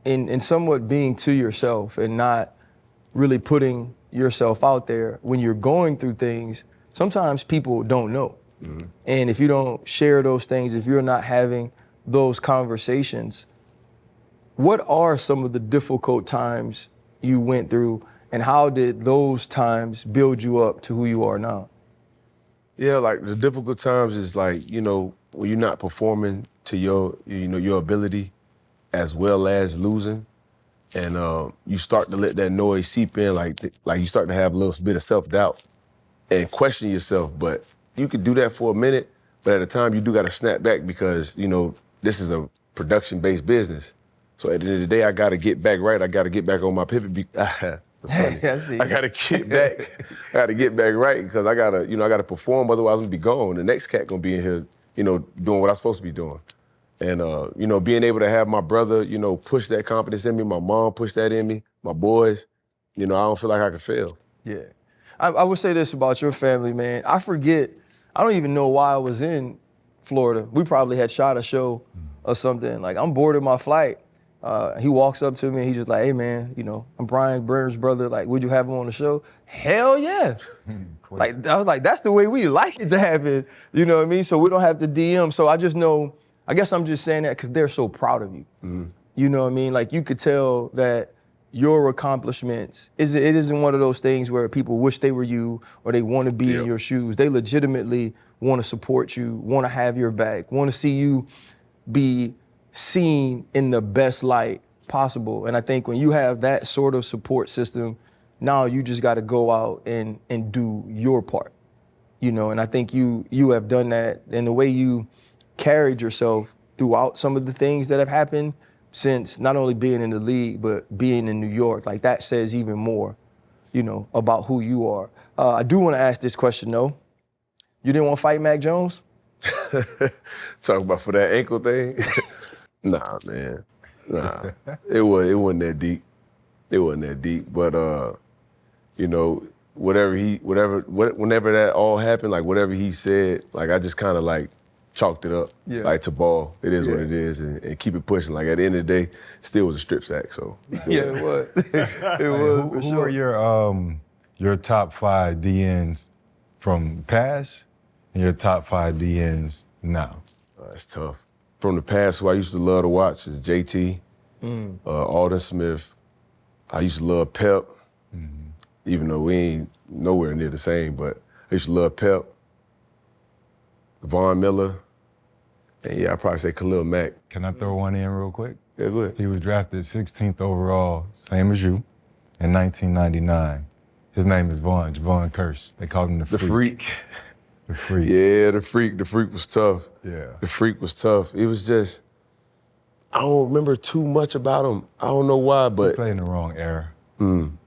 in somewhat being to yourself and not really putting yourself out there. When you're going through things, sometimes people don't know. Mm-hmm. And if you don't share those things, if you're not having those conversations, what are some of the difficult times you went through, and how did those times build you up to who you are now? Yeah, like, the difficult times is like, you know, when you're not performing to your ability, as well as losing. And you start to let that noise seep in, like you start to have a little bit of self-doubt and question yourself. But you could do that for a minute, but at a time you do got to snap back, because, you know, this is a production-based business. So at the end of the day, I got to get back right. I got to get back on my pivot. That's funny. I got to get back. I got to get back right, because I got to perform. Otherwise, I'm gonna be gone. The next cat gonna be in here, you know, doing what I'm supposed to be doing. And, you know, being able to have my brother, you know, push that confidence in me, my mom push that in me, my boys, you know, I don't feel like I can fail. Yeah. I would say this about your family, man. I don't even know why I was in Florida. We probably had shot a show or something. Like, I'm boarding my flight. He walks up to me and he's just like, hey, man, you know, I'm Brian Brenner's brother. Like, would you have him on the show? Hell yeah. Like, I was like, that's the way we like it to happen. You know what I mean? So we don't have to DM. So I just know, I guess I'm just saying that because they're so proud of you. Mm-hmm. You know what I mean? Like, you could tell that your accomplishments, it isn't one of those things where people wish they were you or they want to be in your shoes. They legitimately want to support you, want to have your back, want to see you be seen in the best light possible. And I think when you have that sort of support system, now you just got to go out and do your part. You know, and I think you have done that, and the way you carried yourself throughout some of the things that have happened since not only being in the league, but being in New York. Like, that says even more, you know, about who you are. I do want to ask this question, though. You didn't want to fight Mac Jones? Talk about for that ankle thing? Nah, man. Nah. It wasn't that deep. It wasn't that deep. But you know, whenever that all happened, like whatever he said, like I just kind of like chalked it up, like to ball. It is what it is, and keep it pushing. Like at the end of the day, still was a strip sack. So Yeah, it was. It was. Who are your top 5 DNs from past and your top 5 DNs now? It's tough. From the past, who I used to love to watch is JT, Alden Smith. I used to love Pep, even though we ain't nowhere near the same, but I used to love Pep, Von Miller, and I'd probably say Khalil Mack. Can I throw one in real quick? Yeah, go ahead. He was drafted 16th overall, same as you, in 1999. His name is Javon Curse. They called him the Freak. The Freak. Yeah, the Freak. The Freak was tough. Yeah. The Freak was tough. It was just, I don't remember too much about him. I don't know why, He but played in the wrong era.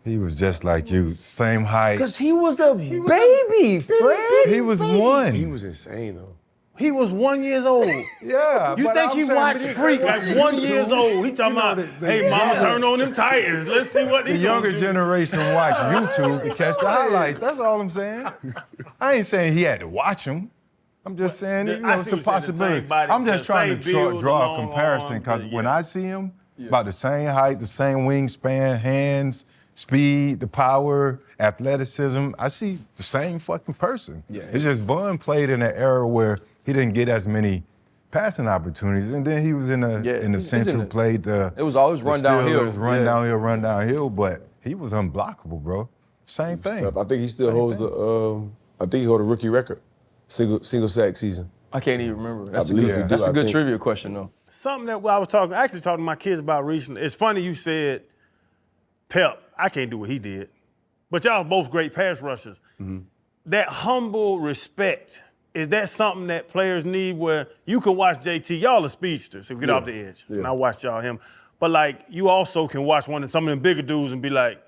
He was just like you, same height. Because he was a baby, Fred. He was one. he was insane though. He was 1 year old. Yeah. You but think I'm he saying, watched but he- Freak at 1 year old? He talking about, the hey, mama, turn on them Titans. Let's see what The they younger gonna do. generation watch YouTube to catch the highlights. That's all I'm saying. I ain't saying he had to watch them. I'm just saying, you know, I it's see a what you're saying, the possibility. same body, I'm just the trying same to build, draw the a long comparison arms, because yeah. when I see him, about the same height, the same wingspan, hands, speed, the power, athleticism, I see the same fucking person. Yeah. It's just Vaughn played in an era where he didn't get as many passing opportunities, and then he was in the Central, played the. It was always run downhill. Steelers, run downhill, but he was unblockable, bro. Same thing. I think he still Same holds thing. I think he holds a rookie record, single sack season. I can't even remember. That's a believe good, he do, that's a I good think. trivia question, though. Something that I was actually talking to my kids about recently. It's funny you said, Pep, I can't do what he did. But y'all both great pass rushers. That humble respect, is that something that players need where you can watch JT, y'all are speedsters, so get off the edge. And I watched him. But like, you also can watch some of them bigger dudes and be like,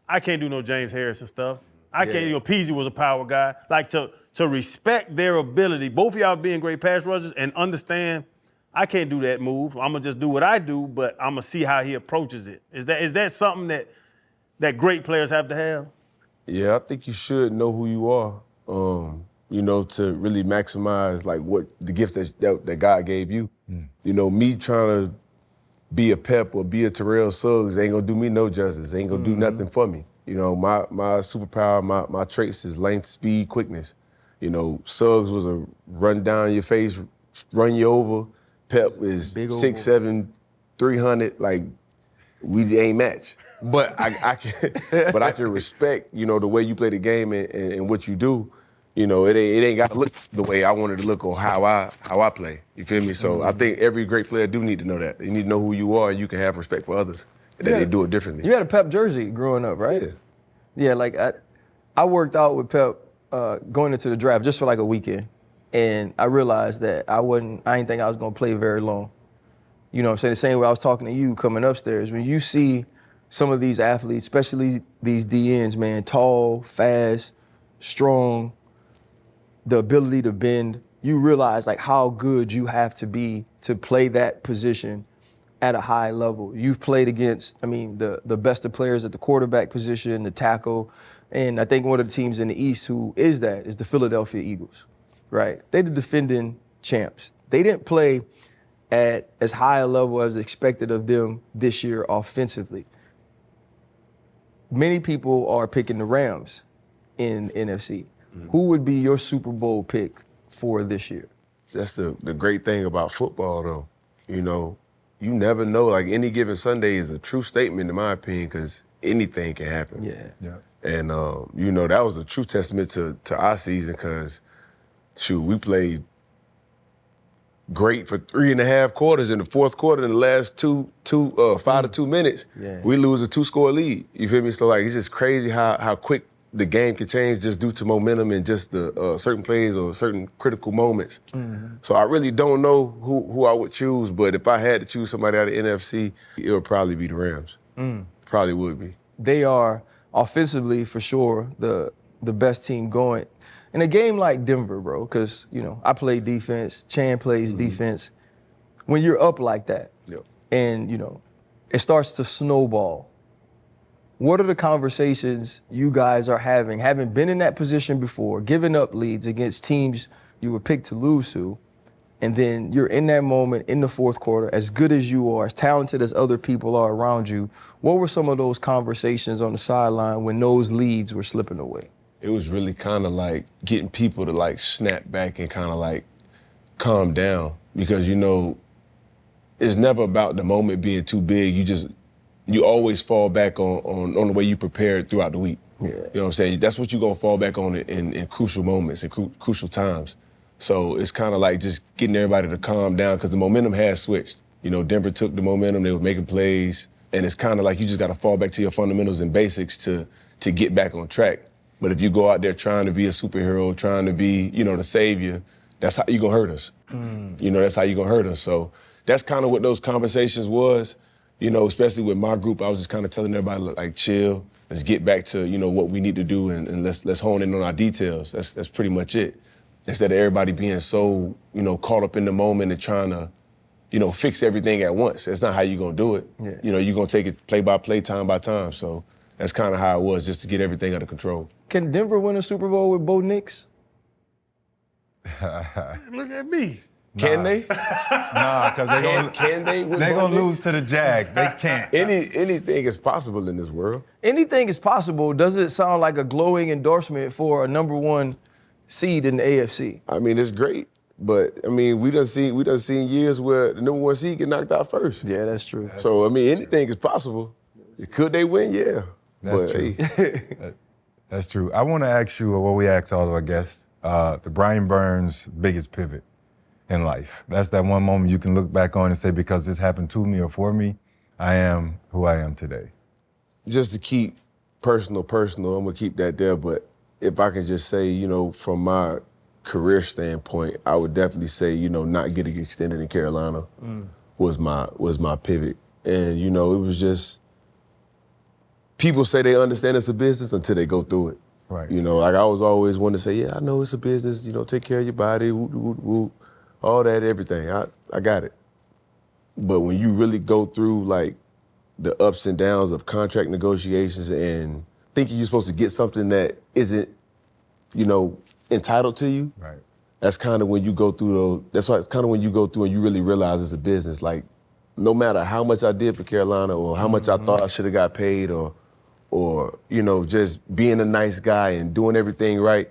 I can't do no James Harris and stuff. I can't, Peasy was a power guy. Like to respect their ability, both of y'all being great pass rushers and understand, I can't do that move. I'm gonna just do what I do, but I'm gonna see how he approaches it. Is that something that great players have to have? Yeah, I think you should know who you are, you know, to really maximize like what the gift that God gave you. You know, me trying to be a Pep or be a Terrell Suggs ain't gonna do me no justice. Ain't gonna do nothing for me. You know, my superpower, my traits is length, speed, quickness. You know, Suggs was a run down your face, run you over. Pep is 6'7", 300, like, we ain't match. But I can respect, you know, the way you play the game and what you do. You know, it ain't got to look the way I wanted to look or how I play. You feel me? So I think every great player do need to know that. You need to know who you are and you can have respect for others and that they do it differently. You had a Pep jersey growing up, right? Yeah. Yeah, like I worked out with Pep going into the draft just for like a weekend. And I realized that I didn't think I was gonna play very long. You know what I'm saying? The same way I was talking to you coming upstairs. When you see some of these athletes, especially these DNs, man, tall, fast, strong, the ability to bend, you realize like how good you have to be to play that position at a high level. You've played against, the best of players at the quarterback position, the tackle, and I think one of the teams in the East who is the Philadelphia Eagles, right? They're the defending champs. They didn't play at as high a level as expected of them this year offensively. Many people are picking the Rams in NFC. Who would be your Super Bowl pick for this year? That's the great thing about football, though. You know, you never know. Like, any given Sunday is a true statement, in my opinion, because anything can happen. Yeah. And, you know, that was a true testament to our season because, shoot, we played great for 3.5 quarters. In the fourth quarter, in the last 5 to 2 minutes, we lose a 2-score lead. You feel me? So, like, it's just crazy how quick the game can change just due to momentum and just the certain plays or certain critical moments. So I really don't know who I would choose, but if I had to choose somebody out of NFC, it would probably be the Rams. Probably would be. They are offensively, for sure, the best team going. In a game like Denver, bro, because, you know, I play defense, Chan plays defense. When you're up like that and, you know, it starts to snowball, what are the conversations you guys are having been in that position before, giving up leads against teams you were picked to lose to, and then you're in that moment in the fourth quarter, as good as you are, as talented as other people are around you, what were some of those conversations on the sideline when those leads were slipping away? It was really kind of like getting people to like snap back and kind of like calm down, because, you know, it's never about the moment being too big. You always fall back on the way you prepared throughout the week. Yeah. You know what I'm saying? That's what you're gonna fall back on in crucial moments and crucial times. So it's kind of like just getting everybody to calm down, because the momentum has switched. You know, Denver took the momentum, they were making plays, and it's kind of like you just gotta fall back to your fundamentals and basics to get back on track. But if you go out there trying to be a superhero, trying to be, you know, the savior, that's how you're gonna hurt us. You know, that's how you're gonna hurt us. So that's kind of what those conversations was. You know, especially with my group, I was just kind of telling everybody, like, chill, let's get back to, you know, what we need to do, and let's hone in on our details. That's pretty much it. Instead of everybody being so, you know, caught up in the moment and trying to, you know, fix everything at once. That's not how you're gonna do it. Yeah. You know, you're gonna take it play by play, time by time. So that's kind of how it was, just to get everything under control. Can Denver win a Super Bowl with Bo Nix? Look at me. Can they? Nah, because Can they? they're going to lose to the Jags. They can't. Anything is possible in this world. Anything is possible. Does it sound like a glowing endorsement for a number one seed in the AFC? I mean, it's great, but I mean, we done seen years where the number one seed get knocked out first. Yeah, that's true. So I mean, anything is possible. Could they win? Yeah. That's But, true. hey, That's true. I want to ask you what we ask all of our guests, the Brian Burns' biggest pivot in life. That's that one moment you can look back on and say, because this happened to me or for me, I am who I am today. just to keep personal, I'm gonna keep that there. But if I can just say, you know, from my career standpoint, I would definitely say, you know, not getting extended in Carolina was my pivot. And, you know, it was just, people say they understand it's a business until they go through it. Right. You know, like I was always one to say, yeah, I know it's a business, you know, take care of your body, whoop, whoop, whoop, all that, everything. I got it. But when you really go through like the ups and downs of contract negotiations and thinking you're supposed to get something that isn't, you know, entitled to you, Right. that's kind of when you go through those, that's why it's kind of when you go through and you really realize it's a business. Like, no matter how much I did for Carolina or how much I thought I should have got paid or, you know, just being a nice guy and doing everything right,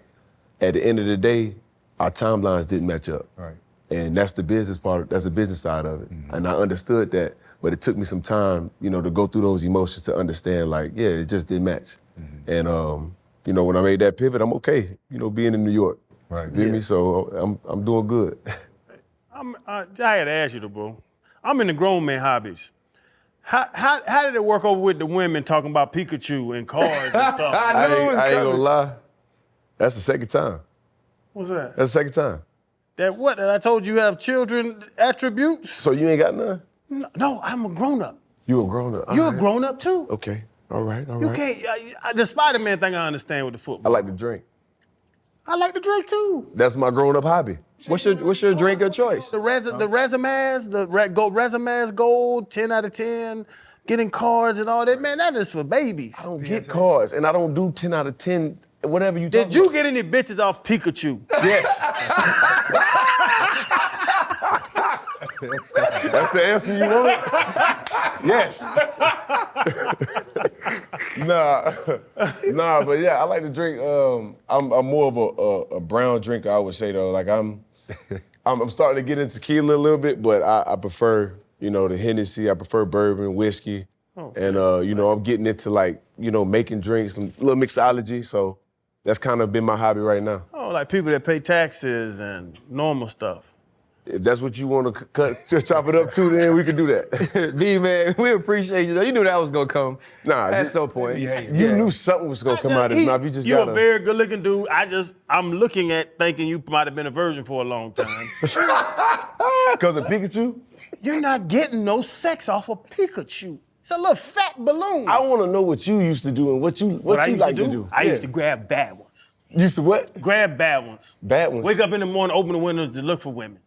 at the end of the day, our timelines didn't match up. Right. And that's the business part, that's the business side of it. And I understood that, but it took me some time, you know, to go through those emotions to understand, like, yeah, it just didn't match. And, you know, when I made that pivot, I'm okay, you know, being in New York. Right. You feel me? So I'm doing good. I had to ask you though, bro. I'm in the grown man hobbies. How did it work over with the women talking about Pikachu and cards and stuff? I ain't gonna lie, that's the second time. What's that? That's the second time. That what? That I told you have children attributes? So you ain't got none? No, I'm a grown up. You a grown up. You're a grown up too. Okay, all right. You can't. The Spider-Man thing I understand with the I football. like to drink. I like to drink too. That's my grown up hobby. What's your drink of choice? The resumes gold, 10 out of 10, getting cards and all that. Man, that is for babies. I don't get cards, and I don't do 10 out of 10, whatever you talk Did you get any bitches off Pikachu? Yes. That's the answer you want? Yes. Nah, but yeah, I like to drink. I'm more of a brown drinker, I would say though. Like I'm starting to get into tequila a little bit, but I prefer, you know, the Hennessy. I prefer bourbon, whiskey, and you know, I'm getting into like, you know, making drinks, a little mixology. So that's kind of been my hobby right now. Oh, like people that pay taxes and normal stuff. If that's what you want to just chop it up to, then we can do that. B, man, we appreciate you. You knew that was going to come at some point. You knew something was going to come out of his mouth. You just You're gotta... a very good-looking dude. I'm looking at thinking you might have been a virgin for a long time. Because of Pikachu? You're not getting no sex off of Pikachu. It's a little fat balloon. I want to know what you used to do and what you like to do. I used to grab bad ones. Used to what? Grab bad ones. Bad ones? Wake up in the morning, open the windows to look for women.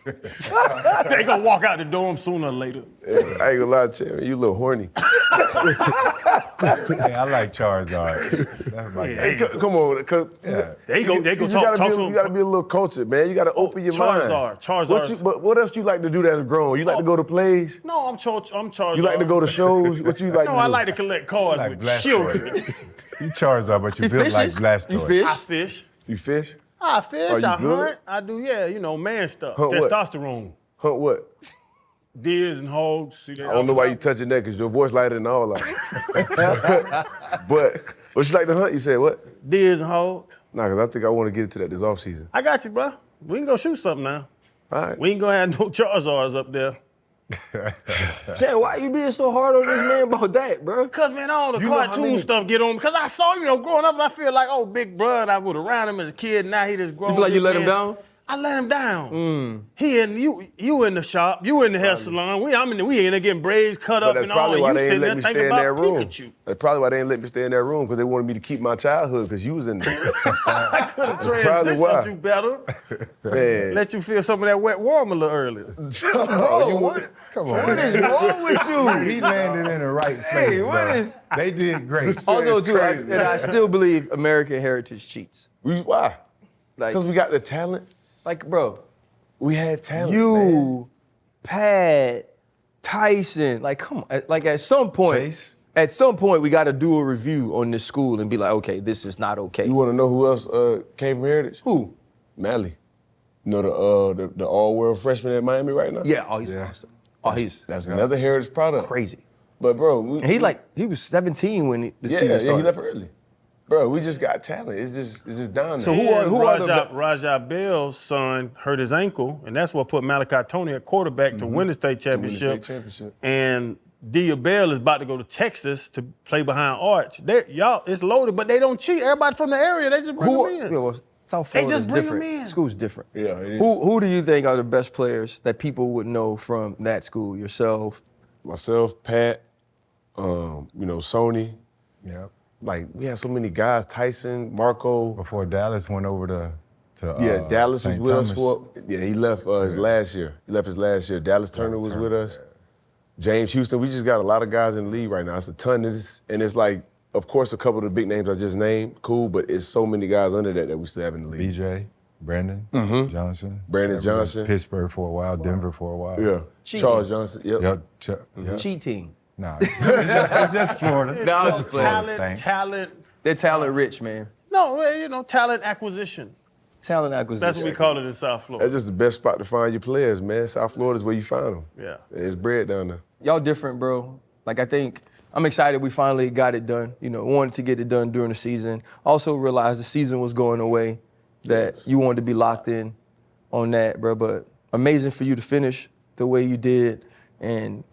They gonna walk out the dorm sooner or later. Yeah, I ain't gonna lie to you, you a little horny. Hey, I like Charizard. That's my Hey, come on, They go talk to him. You gotta be a little cultured, man. You gotta open your mind. Charizard. But what else you like to do that's grown? You like to go to plays? No, I'm Charizard. You like to go to shows? What you like to do? No, I like to collect cards like with Blastoise. children. You Charizard, but you built like Blastoise. You fish? I fish. You fish? I fish, Are you I good? hunt, I do, man stuff. Hunt what? Testosterone. Hunt what? Deers and hogs. See that? I don't know why you touching that, because your voice lighter than all of them. But what you like to hunt? You said what? Deers and hogs. Nah, because I think I want to get into that this offseason. I got you, bro. We can go shoot something now. All right. We ain't gonna have no Charizards up there. Chad, why you being so hard on this man about that, bro? Cause man, all the You know how cartoon many- stuff get on me. Cause I saw, growing up, and I feel like, oh, big brother, and I was around him as a kid. Now he just grown. You feel like you big let him man. down? I let him down. He and you in the shop, you in the hair salon. We in there getting braids cut But up that's and all. probably And why you they ain't sitting let there me thinking stay in that about room. Pikachu. That's probably why they ain't let me stay in that room, because they wanted me to keep my childhood, because you was in there. I could have probably why. transitioned you better. Man. Let you feel some of that wet warm a little earlier. Oh, you want? Come on. What is wrong with you? He landed in the right space, Hey, what bro. is- They did great. Also, It's too, crazy. I still believe American heritage cheats. Why? Like, Because we got the talent. like, bro, We had talent. you, Pat, Tyson, like, come on. Like, at some point, we got to do a review on this school and be like, okay, this is not okay. You want to know who else came from Heritage? Who? Mally. You know the all-world freshman at Miami right now? Yeah, he's awesome. Oh, he's That's another Heritage product. crazy. But bro, And he was 17 when the season started. he left early. Bro, we just got talent. It's just down there. So who are the Rajah Bell's son hurt his ankle, and that's what put Malachi Tony at quarterback to win the state championship. And Dia Bell is about to go to Texas to play behind Arch. It's loaded, but they don't cheat. Everybody from the area, they just bring them in. Yeah, well, South They Florida just is bring 'em different. in. School's different. Yeah, it is. Who do you think are the best players that people would know from that school? Yourself? Myself, Pat, Sony. Yep. Like, we had so many guys, Tyson, Marco. Before Dallas went over to Dallas was St. with us Thomas. he left his last year. He left his last year. Dallas Turner was with us. James Houston. We just got a lot of guys in the league right now. It's a ton of this. And it's like, of course, a couple of the big names I just named, cool, but it's so many guys under that we still have in the league. BJ, Brandon Johnson. Brandon That was in Johnson. Pittsburgh for a while, Denver for a while. Yeah. Cheating. Charles Johnson. Yep. Yep. Cheating. Nah, it's just Florida. No, It's a Florida thing. Talent. They're talent rich, man. No, talent acquisition. Talent acquisition. That's what we call it in South Florida. That's just the best spot to find your players, man. South Florida is where you find them. Yeah. It's bread down there. Y'all different, bro. Like, I think I'm excited we finally got it done. Wanted to get it done during the season. Also realized the season was going away, that you wanted to be locked in on that, bro. But amazing for you to finish the way you did. And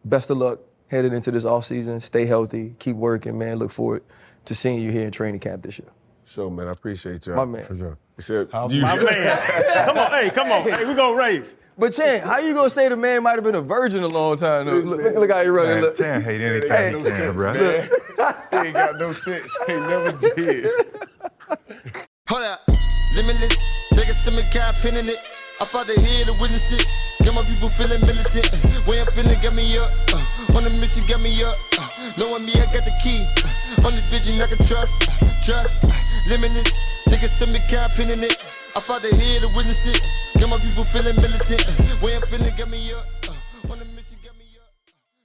best of luck headed into this offseason. Stay healthy. Keep working, man. Look forward to seeing you here in training camp this year. So, man, I appreciate y'all. My man. For sure. Except How- you. My man. Come on. Hey, we gonna race. But Chan, how you gonna say the man might have been a virgin a long time though? Look how you running. Man, Look. Tan hate anything Hey. he can, bro. Man, he ain't got no sense. He never did. Hold up, limitless. Take a stomach, got pinning it. I fought the head to witness it. Got my people feeling militant. Way I'm feeling got me up. On the mission got me up. Knowing me, I got the key. Only vision I can trust. Limitless. Take a stomach, got pinning it. I fought the head to witness it. Got my people feeling militant. Way I'm feeling